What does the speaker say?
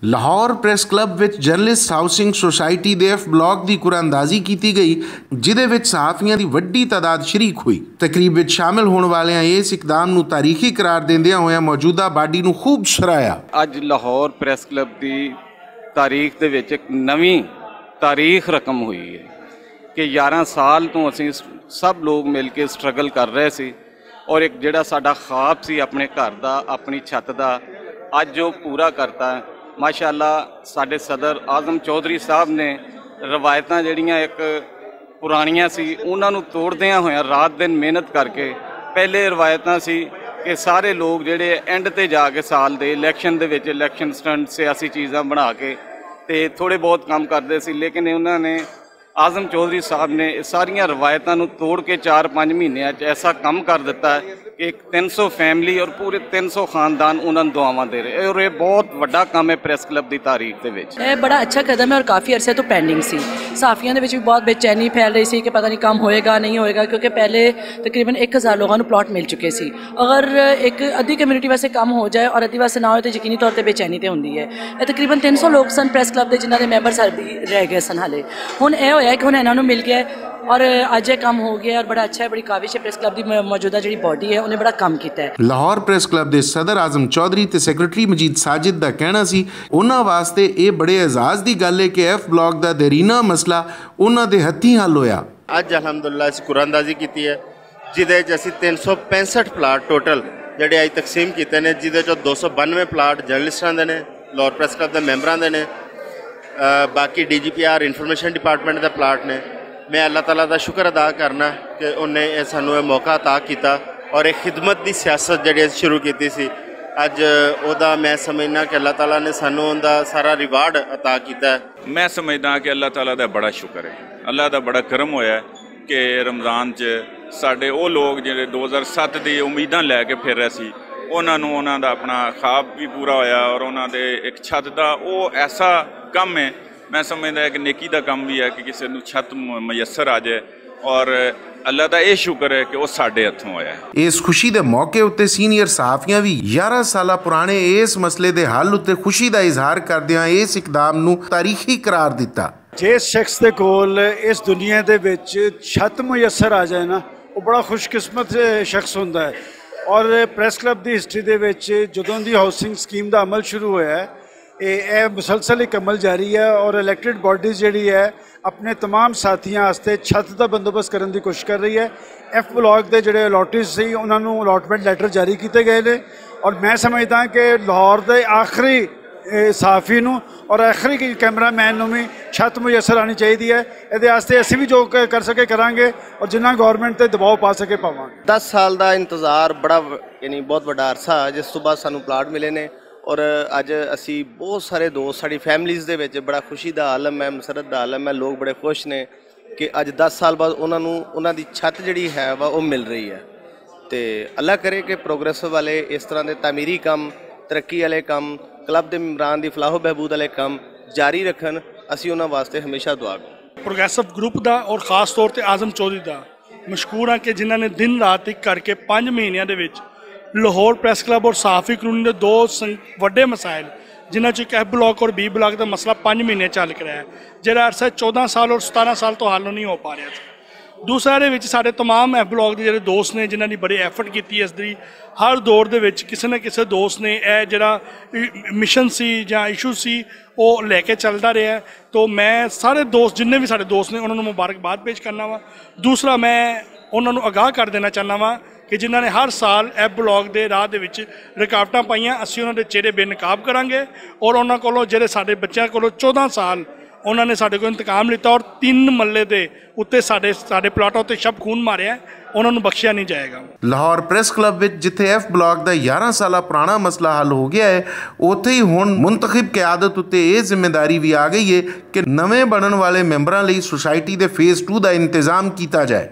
Lahore press club ਵਿੱਚ journalist housing society ਦੇ F block ਦੀ ਕੁਰਾਨੰਦਾਜ਼ੀ ਕੀਤੀ ਗਈ, ਜਿਹਦੇ ਵਿੱਚ ਸਹਾਫੀਆਂ ਦੀ ਵੱਡੀ ਤਾਦਾਦ ਸ਼ਰੀਕ ਹੋਈ। ਤਕਰੀਬ ਵਿੱਚ ਸ਼ਾਮਿਲ ਹੋਣ ਵਾਲਿਆਂ ਇਸ ਇਕਦਾਮ ਨੂੰ ਤਾਰੀਖੀ ਕਰਾਰ ਦਿੰਦਿਆਂ ਹੋਇਆਂ ਮੌਜੂਦਾ ਬਾਡੀ ਨੂੰ ਖੂਬ ਸਰਾਹਿਆ। ਅੱਜ ਲਾਹੌਰ ਪ੍ਰੈਸ ਕਲੱਬ ਦੀ ਤਾਰੀਖ ਦੇ ਵਿੱਚ ਇੱਕ ਨਵੀਂ ਤਾਰੀਖ ਰਕਮ ਹੋਈ ਹੈ ਕਿ 11 ਸਾਲ ਤੋਂ ਅਸੀਂ ਸਭ ਲੋਕ ਮਿਲ ਕੇ ਸਟਰਗਲ ਕਰ ਰਹੇ ਸੀ ਔਰ ਇੱਕ ਜਿਹੜਾ ਸਾਡਾ ख्वाब ਸੀ ਆਪਣੇ ਘਰ ਦਾ, ਆਪਣੀ ਛੱਤ ਦਾ, ਅੱਜ ਉਹ ਪੂਰਾ ਕਰਤਾ। माशाअल्लाह साडे सदर आजम चौधरी साहब ने रवायतां जड़ियां एक पुरानियां सी उन्हां नूं तोड़दियां होया रात दिन मेहनत करके पहले रवायतां सी कि सारे लोग जिहड़े एंड ते जाके साल दे इलैक्शन दे विच इलैक्शन स्टंट सियासी चीज़ां बना के ते थोड़े बहुत काम करते सी, लेकिन उन्होंने आजम चौधरी साहब ने सारियां रवायतां नूं तोड़ के 4-5 महीनों ऐसा काम कर दिता है कि 300 फैमिली और पूरे 300 खानदान उन्होंने दुआवां दे रहे और ये बहुत वड्डा काम है प्रेस क्लब की तारीख के विच। बड़ा अच्छा कदम है और काफ़ी अरसे तो पेंडिंग सी। सहाफियों के भी बहुत बेचैनी फैल रही थी कि पता नहीं काम होएगा नहीं होएगा, क्योंकि पहले तकरीबन 1000 लोगों को प्लॉट मिल चुके सी। अगर एक अद्धी कम्यूनिटी वास्ते काम हो जाए और अद्धी वास्ते ना हो तो यकीनी तौर पर बेचैनी तो होंगी है। तकरीबन 300 लोग सन प्रेस क्लब के जिन्होंने मैंबर रह गए सन हाले। हुण यह होया कि हुण इन्होंने मिल गया और अज काम हो गया और बड़ा अच्छा है, बड़ी काबिश है। प्रेस क्लब की मौजूदा जी बॉडी है उन्हें बड़ा काम किया है। लाहौर प्रेस क्लब के सदर आजम चौधरी ते सैकटरी मजीद साजिद का कहना सी उन्हां वास्ते ये बड़े एजाज की गल है कि एफ ब्लॉक का देरीना मसला उन्हां दे हत्थीं हल होया। अज अलहमदुल्ला असीं कुरानंदाजी की है जिहदे च असीं 365 प्लाट टोटल जिहड़े अज तकसीम किए हैं, जिहदे चों 292 प्लाट जर्नलिस्टां दे ने, लाहौर प्रेस क्लब के मैंबरां दे ने, बाकी DGPR इंफॉर्मेशन डिपार्टमेंट के प्लाट ने। मैं अल्लाह ताला का शुक्र अदा करना कि उन्हें सानू ये मौका अता किया और एक खिदमत की सियासत जी शुरू की सी। अज ओदा मैं समझना कि अल्लाह ताला ने सानू उनका सारा रिवार्ड अता किया है। मैं समझदा कि अल्लाह ताला का बड़ा शुक्र है, अल्लाह का बड़ा करम होया कि रमज़ान च साडे वो लोग जिहड़े 2007 की उम्मीदां लैके फिर रहे सी उन्होंने उन्हों दा अपना ख्वाब भी पूरा होया और उन्हों दे एक छत का वो ऐसा काम है, मैं समझदा है कि नेकी का काम भी है कि किसी को छत मयसर आ जाए और अल्लाह का यह शुक्र है कि वह साडे हथों होया है। इस खुशी के मौके उत्ते सीनियर सहाफियां भी 11 साल पुराने इस मसले के हल उत्ते खुशी का इजहार करदियां इस इकदाम नूं तारीखी करार दिता। जिस शख्स के कोल इस दुनिया दे विच छत मुयसर आ जाए ना, वो बड़ा खुशकिस्मत शख्स होंदा है। और प्रेस क्लब की हिस्टरी दे विच जदों दी हाउसिंग स्कीम का अमल शुरू होया है, ये मुसलसल एक अमल जारी है और इलैक्टेड बॉडीज़ जी है अपने तमाम साथियों वास्ते छत का बंदोबस्त करने की कोशिश कर रही है। एफ ब्लॉक के जोड़े अलॉटीज से उन्होंने अलॉटमेंट लैटर जारी किए गए हैं और मैं समझदा कि लाहौर के आखिरी सहाफ़ी नूं और आखिरी कैमरामैन नूं भी छत मुयसर आनी चाहिए है। ये असीं भी जो कर सके करांगे और जिन्ना गौरमेंट ते दबाव पा सके पावांगे। 10 साल का इंतज़ार बड़ा यानी बहुत बड़ा अरसा जिस तो बाद सानू प्लाट मिले ने और अज असी बहुत सारे दोस्त साड़ी फैमिलीज़ दे विच बड़ा खुशी का आलम है, मसरत का आलम है। लोग बड़े खुश ने कि अज 10 साल बाद उन्होंने की छत जी है वो मिल रही है। तो अल्लाह करे कि प्रोग्रेस वाले इस तरह के तामीरी काम, तरक्की वाले काम, क्लब के मैंबरान की फलाहो बहबूद वाले काम जारी रखन, असी उन्होंने वास्ते हमेशा दुआ करें। प्रोग्रेसिव ग्रुप का और खास तौर पर आजम चौधरी का मशकूर हाँ कि जिन्होंने दिन रात एक करके 5 महीनों के लाहौर प्रेस क्लब और सहाफ़ी कॉलोनी के 2 वड्डे मसाइल जिन्हों एक एफ ब्लॉक और बी ब्लॉक का मसला 5 महीने चल रहा है, जोड़ा अरसा 14 साल और 17 साल तो हल नहीं हो पा रहा। दूसरा ये साढ़े तमाम एफ ब्लॉक के जोड़े दोस्त ने जिन्होंने बड़ी एफर्ट की इसकी हर दौर के किसी न किसी दोस्त ने यह जोड़ा मिशन से या इशू से वो लैके चलता रहा है। तो मैं सारे दोस्त जिन्हें भी साढ़े दोस्त ने उन्होंने मुबारकबाद पेश करना वा। दूसरा मैं उन्होंने आगाह कर देना चाहना वा कि जिन्होंने हर साल एफ ब्लॉक के राह रुकावटां पाइयां असीं उन्होंने चेहरे बेनकाब करांगे और उन्होंने कोलों जिहड़े साडे बच्चों कोलों 14 साल उन्होंने साडे कोल इंतकाम लिता और 3 मल्ले के उत्ते साडे प्लाटों उत्ते शब खून मारिया, उन्होंने बख्शिया नहीं जाएगा। लाहौर प्रेस क्लब विच जिथे एफ ब्लॉक का 11 साल पुराना मसला हल हो गया है, उत्थे ही हुण मुंतखब क्यादत उत्ते ये जिम्मेदारी भी आ गई है कि नवे बनने वाले मैंबरां लई सोसाइटी के फेज़ 2 का इंतजाम किया जाए।